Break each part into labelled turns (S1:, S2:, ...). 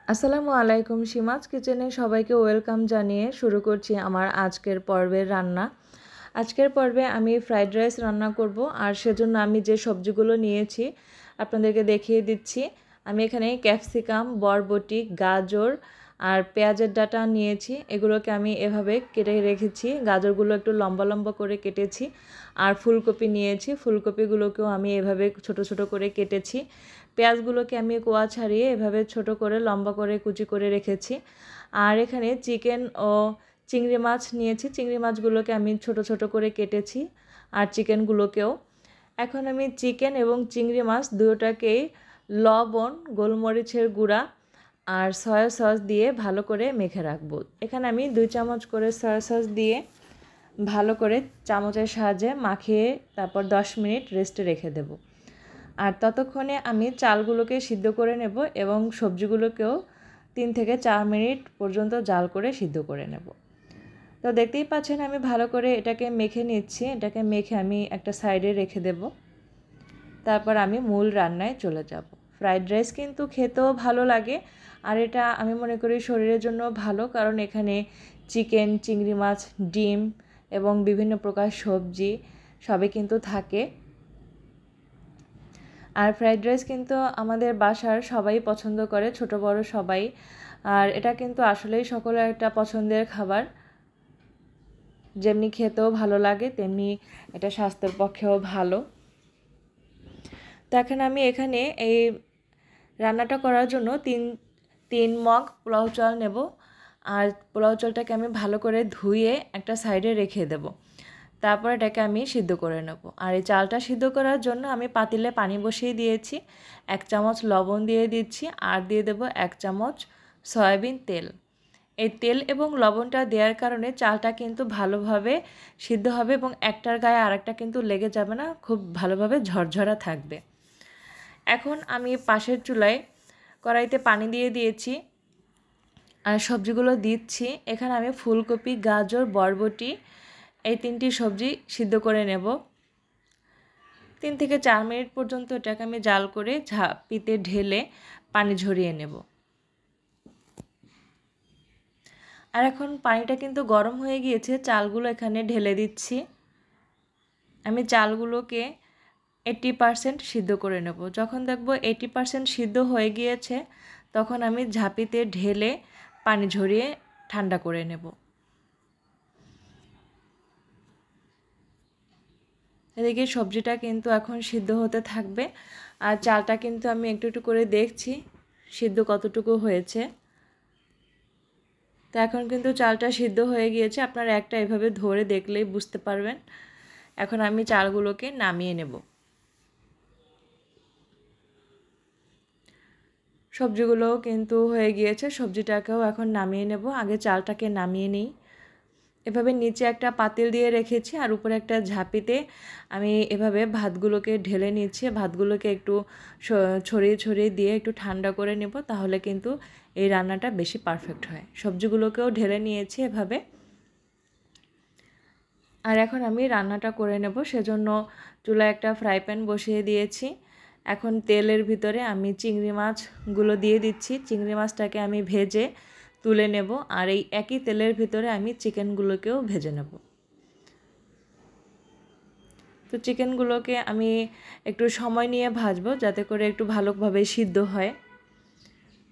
S1: আসসালামু আলাইকুম। সীমাজ কিচেনে সবাইকে ওয়েলকাম জানিয়ে শুরু করছি আমার আজকের পর্বের রান্না। আজকের পর্বে আমি ফ্রাইড রাইস রান্না করব, আর সেজন্য আমি যে সবজিগুলো নিয়েছি আপনাদেরকে দেখিয়ে দিচ্ছি। আমি এখানে ক্যাপসিকাম, বরবটি, গাজর আর পেঁয়াজের ডাঁটা নিয়েছি। এগুলোকে আমি এভাবে কেটে রেখেছি। গাজরগুলো একটু লম্বা লম্বা করে কেটেছি। আর ফুলকপি নিয়েছি, ফুলকপিগুলোকেও আমি এভাবে ছোট ছোট করে কেটেছি। পেঁয়াজগুলোকে আমি কোয়া ছাড়িয়ে এভাবে ছোট করে লম্বা করে কুচি করে রেখেছি। আর এখানে চিকেন ও চিংড়ি মাছ নিয়েছি। চিংড়ি মাছগুলোকে আমি ছোট ছোট করে কেটেছি, আর চিকেনগুলোকেও। এখন আমি চিকেন এবং চিংড়ি মাছ দুটোটাকেই লবণ, গোলমরিচের গুঁড়া আর সয়া সস দিয়ে ভালো করে মেখে রাখবো। এখানে আমি 2 চামচ করে সয়া সস দিয়ে ভালো করে চামচের সাহায্যে মাখিয়ে তারপর 10 মিনিট রেস্টে রেখে দেব। আর ততক্ষণে আমি চালগুলোকে সিদ্ধ করে নেব এবং সবজিগুলোকেও 3 থেকে 4 মিনিট পর্যন্ত জাল করে সিদ্ধ করে নেব। তো দেখতেই পাচ্ছেন আমি ভালো করে এটাকে মেখে নিচ্ছি। এটাকে মেখে আমি একটা সাইডে রেখে দেব। তারপর আমি মূল রান্নায় চলে যাব। ফ্রাইড রাইস কিন্তু খেতেও ভালো লাগে, আর এটা আমি মনে করি শরীরের জন্য ভালো, কারণ এখানে চিকেন, চিংড়ি মাছ, ডিম এবং বিভিন্ন প্রকার সবজি সবই কিন্তু থাকে। আর ফ্রাইড রাইস কিন্তু আমাদের বাসার সবাই পছন্দ করে, ছোট বড় সবাই। আর এটা কিন্তু আসলেই সকলের একটা পছন্দের খাবার। যেমনি খেতেও ভালো লাগে, তেমনি এটা স্বাস্থ্যের পক্ষেও ভালো। তো এখন আমি এখানে এই রান্নাটা করার জন্য তিন মগ পোলাও চাল নেব। আর পোলাও চালটাকে আমি ভালো করে ধুয়ে একটা সাইডে রেখে দেব। তারপর এটাকে আমি সিদ্ধ করে নেব। আর এই চালটা সিদ্ধ করার জন্য আমি পাতিলে পানি বসিয়ে দিয়েছি। 1 চামচ লবণ দিয়ে দিচ্ছি, আর দিয়ে দেব 1 চামচ সয়াবিন তেল। এই তেল এবং লবণটা দেওয়ার কারণে চালটা কিন্তু ভালোভাবে সিদ্ধ হবে এবং একটার গায়ে আরেকটা কিন্তু লেগে যাবে না, খুব ভালোভাবে ঝরঝরা থাকবে। এখন আমি পাশের চুলায় কড়াইতে পানি দিয়ে দিয়েছি আর সবজিগুলো দিচ্ছি। এখানে আমি ফুলকপি, গাজর, বরবটি এই 3টি সবজি সিদ্ধ করে নেব। 3 থেকে 4 মিনিট পর্যন্ত এটাকে আমি জাল করে ঝাঁপিতে ঢেলে পানি ঝরিয়ে নেব। আর এখন পানিটা কিন্তু গরম হয়ে গিয়েছে, চালগুলো এখানে ঢেলে দিচ্ছি। আমি চালগুলোকে 80% সিদ্ধ করে নেব। যখন দেখব 80% সিদ্ধ হয়ে গিয়েছে, তখন আমি ঝাঁপিতে ঢেলে পানি ঝরিয়ে ঠান্ডা করে নেব। এদিকে সবজিটা কিন্তু এখন সিদ্ধ হতে থাকবে, আর চালটা কিন্তু আমি একটু একটু করে দেখছি সিদ্ধ কতটুকু হয়েছে। তো এখন কিন্তু চালটা সিদ্ধ হয়ে গিয়েছে, আপনারা একটা এভাবে ধরে দেখলেই বুঝতে পারবেন। এখন আমি চালগুলোকে নামিয়ে নেব। সবজিগুলোও কিন্তু হয়ে গিয়েছে, সবজিটাকেও এখন নামিয়ে নেব। আগে চালটাকে নামিয়ে নিই। এভাবে নিচে একটা পাতিল দিয়ে রেখেছি, আর উপরে একটা ঝাঁপিতে আমি এভাবে ভাতগুলোকে ঢেলে নিচ্ছি। ভাতগুলোকে একটু ছড়িয়ে ছড়িয়ে দিয়ে একটু ঠান্ডা করে নেব, তাহলে কিন্তু এই রান্নাটা বেশি পারফেক্ট হয়। সবজিগুলোকেও ঢেলে নিয়েছি এভাবে। আর এখন আমি রান্নাটা করে নেব, সেজন্য চুলায় একটা ফ্রাই প্যান বসিয়ে দিয়েছি। এখন তেলের ভিতরে আমি চিংড়ি মাছগুলো দিয়ে দিচ্ছি। চিংড়ি মাছটাকে আমি ভেজে তুলে নেব, আর এই একই তেলের ভিতরে আমি চিকেনগুলোকেও ভেজে নেব। তো চিকেনগুলোকে আমি একটু সময় নিয়ে ভাজবো, যাতে করে একটু ভালোভাবে সিদ্ধ হয়।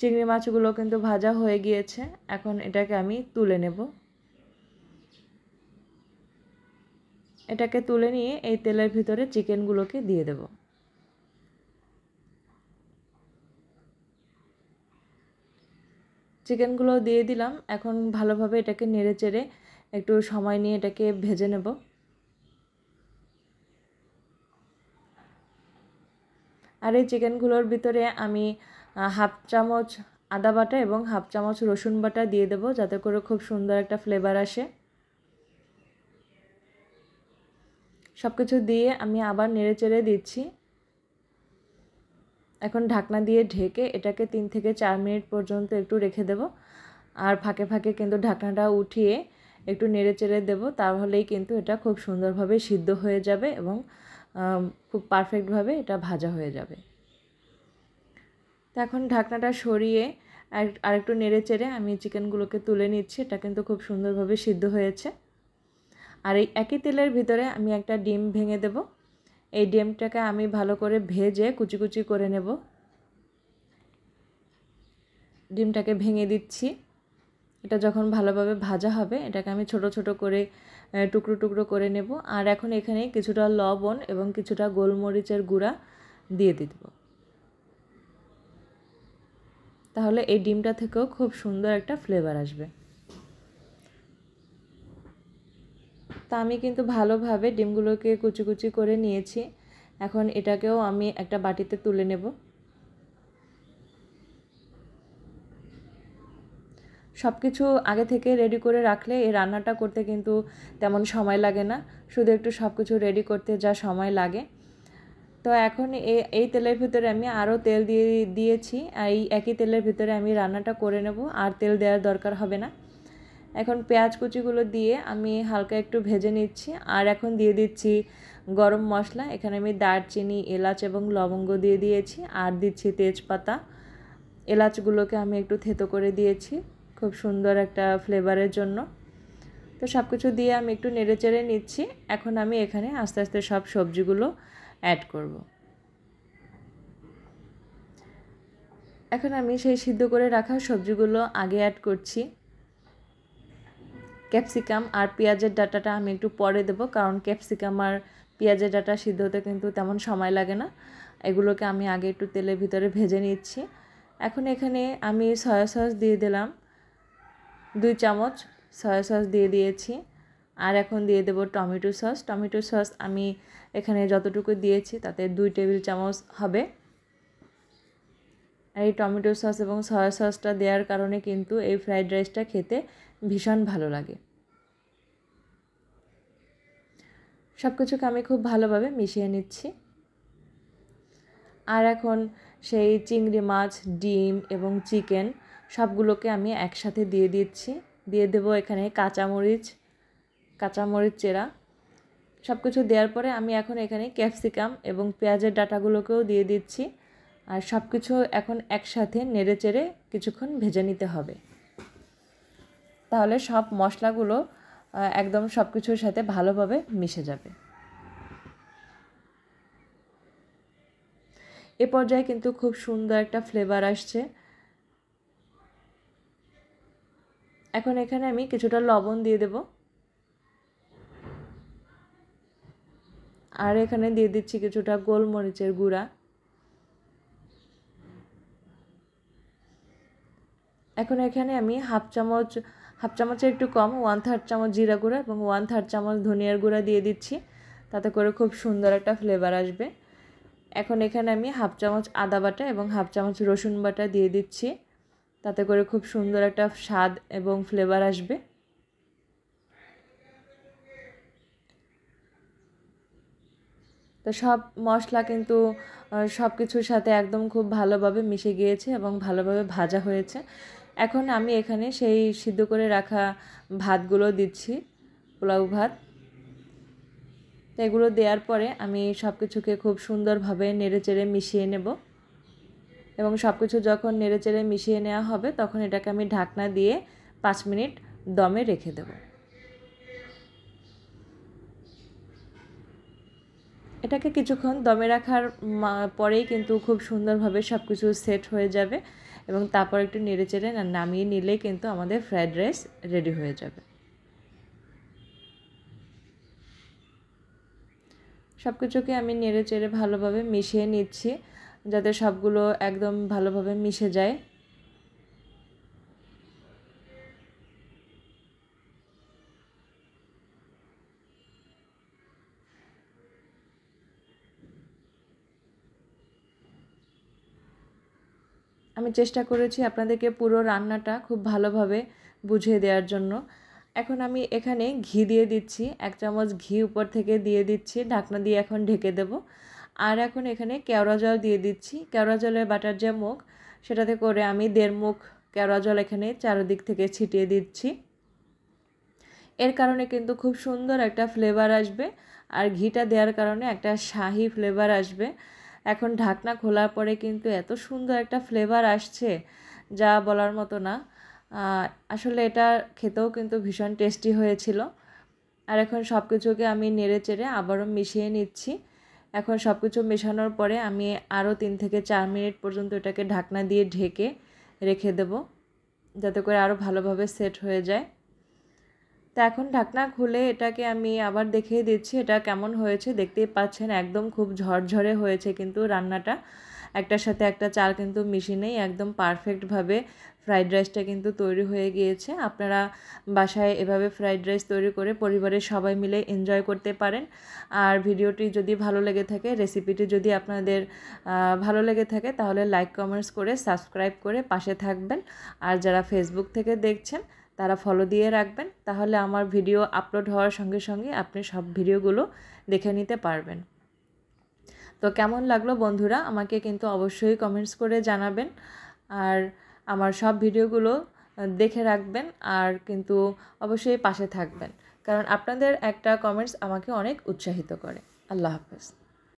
S1: চিংড়ি মাছগুলো কিন্তু ভাজা হয়ে গিয়েছে, এখন এটাকে আমি তুলে নেব। এটাকে তুলে নিয়ে এই তেলের ভিতরে চিকেনগুলোকে দিয়ে দেব। চিকেনগুলো দিয়ে দিলাম। এখন ভালোভাবে এটাকে নেড়ে চেড়ে একটু সময় নিয়ে এটাকে ভেজে নেব। আর এই চিকেনগুলোর ভিতরে আমি 1/2 চামচ আদা বাটা এবং 1/2 চামচ রসুন বাটা দিয়ে দেব, যাতে করে খুব সুন্দর একটা ফ্লেভার আসে। সব কিছু দিয়ে আমি আবার নেড়ে চেড়ে দিচ্ছি। এখন ঢাকনা দিয়ে ঢেকে এটাকে 3 থেকে 4 মিনিট পর্যন্ত একটু রেখে দেব। আর ফাঁকে ফাঁকে কিন্তু ঢাকনাটা উঠিয়ে একটু নেড়ে চেড়ে দেবো, তাহলেই কিন্তু এটা খুব সুন্দরভাবে সিদ্ধ হয়ে যাবে এবং খুব পারফেক্টভাবে এটা ভাজা হয়ে যাবে। তো এখন ঢাকনাটা সরিয়ে আরেকটু নেড়ে চেড়ে আমি চিকেনগুলোকে তুলে নিচ্ছি। এটা কিন্তু খুব সুন্দরভাবে সিদ্ধ হয়েছে। আর এই একই তেলের ভিতরে আমি একটা ডিম ভেঙে দেব। এই ডিমটাকে আমি ভালো করে ভেজে কুচি কুচি করে নেব। ডিমটাকে ভেঙে দিচ্ছি। এটা যখন ভালোভাবে ভাজা হবে এটাকে আমি ছোট ছোট করে টুকরো টুকরো করে নেব। আর এখন এখানে কিছুটা লবণ এবং কিছুটা গোলমরিচের গুঁড়া দিয়ে দেব। তাহলে এই ডিমটা থেকেও খুব সুন্দর একটা ফ্লেভার আসবে। তা আমি কিন্তু ভালোভাবে ডিমগুলোকে কুচি কুচি করে নিয়েছি। এখন এটাকেও আমি একটা বাটিতে তুলে নেব। সব কিছু আগে থেকে রেডি করে রাখলে এই রান্নাটা করতে কিন্তু তেমন সময় লাগে না, শুধু একটু সব কিছু রেডি করতে যা সময় লাগে। তো এখন এই তেলের ভিতরে আমি আরও তেল দিয়েছি। এই একই তেলের ভিতরে আমি রান্নাটা করে নেব, আর তেল দেওয়ার দরকার হবে না। এখন পেঁয়াজ কুচিগুলো দিয়ে আমি হালকা একটু ভেজে নিচ্ছি। আর এখন দিয়ে দিচ্ছি গরম মশলা। এখানে আমি দারচিনি, এলাচ এবং লবঙ্গ দিয়ে দিয়েছি, আর দিচ্ছি তেজপাতা। এলাচগুলোকে আমি একটু থেতো করে দিয়েছি খুব সুন্দর একটা ফ্লেভারের জন্য। তো সব কিছু দিয়ে আমি একটু নেড়ে চেড়ে নিচ্ছি। এখন আমি এখানে আস্তে আস্তে সব সবজিগুলো অ্যাড করব। এখন আমি সেই সিদ্ধ করে রাখা সবজিগুলো আগে অ্যাড করছি। ক্যাপসিকাম আর পেঁয়াজের ডাঁটাটা আমি একটু পরে দেব, কারণ ক্যাপসিকাম আর পেঁয়াজের ডাঁটা সিদ্ধ হতে কিন্তু তেমন সময় লাগে না। এগুলোকে আমি আগে একটু তেলের ভিতরে ভেজে নিচ্ছি। এখন এখানে আমি সয়া সস দিয়ে দিলাম 2 চামচ সয়া সস দিয়ে দিয়েছি। আর এখন দিয়ে দেব টমেটো সস। টমেটো সস আমি এখানে যতটুকু দিয়েছি তাতে 2 টেবিল চামচ হবে। আর এই টমেটো সস এবং সয়া সসটা দেওয়ার কারণে কিন্তু এই ফ্রাইড রাইসটা খেতে ভীষণ ভালো লাগে। সব কিছুকে আমি খুব ভালোভাবে মিশিয়ে নিচ্ছি। আর এখন সেই চিংড়ি মাছ, ডিম এবং চিকেন সবগুলোকে আমি একসাথে দিয়ে দিচ্ছি। দিয়ে দেব এখানে কাঁচামরিচ চেরা। সব কিছু দেওয়ার পরে আমি এখন এখানে ক্যাপসিকাম এবং পেঁয়াজের ডাঁটাগুলোকেও দিয়ে দিচ্ছি। আর সব কিছু এখন একসাথে নেড়ে চেড়ে কিছুক্ষণ ভেজে নিতে হবে। তাহলে সব মশলাগুলো একদম সব কিছুর সাথে ভালোভাবে মিশে যাবে। এ পর্যায়ে কিন্তু খুব সুন্দর একটা ফ্লেভার আসছে। এখন এখানে আমি কিছুটা লবণ দিয়ে দেব। আর এখানে দিয়ে দিচ্ছি কিছুটা গোলমরিচের গুঁড়া। এখন এখানে আমি হাফ চামচের একটু কম 1/3 চামচ জিরা গুঁড়া এবং 1/3 চামচ ধনিয়ার গুঁড়া দিয়ে দিচ্ছি। তাতে করে খুব সুন্দর একটা ফ্লেভার আসবে। এখন এখানে আমি হাফ চামচ আদা বাটা এবং হাফ চামচ রসুন বাটা দিয়ে দিচ্ছি। তাতে করে খুব সুন্দর একটা স্বাদ এবং ফ্লেভার আসবে। তো সব মশলা কিন্তু সব কিছুর সাথে একদম খুব ভালোভাবে মিশে গিয়েছে এবং ভালোভাবে ভাজা হয়েছে। এখন আমি এখানে সেই সিদ্ধ করে রাখা ভাতগুলো দিচ্ছি, পোলাও ভাত। তো এগুলো দেওয়ার পরে আমি সব কিছুকে খুব সুন্দরভাবে নেড়েচেড়ে মিশিয়ে নেব। এবং সব কিছু যখন নেড়েচেড়ে মিশিয়ে নেওয়া হবে তখন এটাকে আমি ঢাকনা দিয়ে 5 মিনিট দমে রেখে দেব। এটাকে কিছুক্ষণ দমে রাখার পরেই কিন্তু খুব সুন্দরভাবে সব কিছু সেট হয়ে যাবে এবং তারপর একটু নেড়েচেড়ে নামিয়ে নিলেই কিন্তু আমাদের ফ্রাইড রাইস রেডি হয়ে যাবে। সব কিছুকে আমি নেড়েচেড়ে ভালোভাবে মিশিয়ে নিচ্ছি যাতে সবগুলো একদম ভালোভাবে মিশে যায়। আমি চেষ্টা করেছি আপনাদেরকে পুরো রান্নাটা খুব ভালোভাবে বুঝিয়ে দেওয়ার জন্য। এখন আমি এখানে ঘি দিয়ে দিচ্ছি, 1 চামচ ঘি উপর থেকে দিয়ে দিচ্ছি, ঢাকনা দিয়ে এখন ঢেকে দেব। আর এখন এখানে কেওড়া জল দিয়ে দিচ্ছি। কেওড়া জলের বাটার যে মুখ সেটাতে করে আমি 1.5 মুখ কেওড়া জল এখানে চারিদিক থেকে ছিটিয়ে দিচ্ছি। এর কারণে কিন্তু খুব সুন্দর একটা ফ্লেভার আসবে আর ঘিটা দেওয়ার কারণে একটা শাহি ফ্লেভার আসবে। এখন ঢাকনা খোলার পরে কিন্তু এত সুন্দর একটা ফ্লেভার আসছে যা বলার মতো না। আসলে এটা খেতেও কিন্তু ভীষণ টেস্টি হয়েছিল। আর এখন সব কিছুকে আমি নেড়ে চেড়ে আবারও মিশিয়ে নিচ্ছি। এখন সব কিছু মেশানোর পরে আমি আরও 3 থেকে 4 মিনিট পর্যন্ত এটাকে ঢাকনা দিয়ে ঢেকে রেখে দেব, যাতে করে আরও ভালোভাবে সেট হয়ে যায়। তো এখন ঢাকনা খুলে এটাকে আমি আবার দেখিয়ে দিচ্ছি এটা কেমন হয়েছে। দেখতেই পাচ্ছেন একদম খুব ঝরঝরে হয়েছে কিন্তু রান্নাটা, একটার সাথে একটা চাল কিন্তু মিশিয়ে নেই, একদম পারফেক্টভাবে ফ্রাইড রাইসটা কিন্তু তৈরি হয়ে গিয়েছে। আপনারা বাসায় এভাবে ফ্রাইড রাইস তৈরি করে পরিবারের সবাই মিলে এনজয় করতে পারেন। আর ভিডিওটি যদি ভালো লেগে থাকে, রেসিপিটি যদি আপনাদের ভালো লেগে থাকে, তাহলে লাইক কমেন্টস করে সাবস্ক্রাইব করে পাশে থাকবেন। আর যারা ফেসবুক থেকে দেখছেন তারা ফলো দিয়ে রাখবেন, তাহলে আমার ভিডিও আপলোড হওয়ার সঙ্গে সঙ্গে আপনি সব ভিডিওগুলো দেখে নিতে পারবেন। তো কেমন লাগলো বন্ধুরা আমাকে কিন্তু অবশ্যই কমেন্টস করে জানাবেন। আর আমার সব ভিডিওগুলো দেখে রাখবেন, আর কিন্তু অবশ্যই পাশে থাকবেন, কারণ আপনাদের একটা কমেন্টস আমাকে অনেক উৎসাহিত করে। আল্লাহ হাফেজ।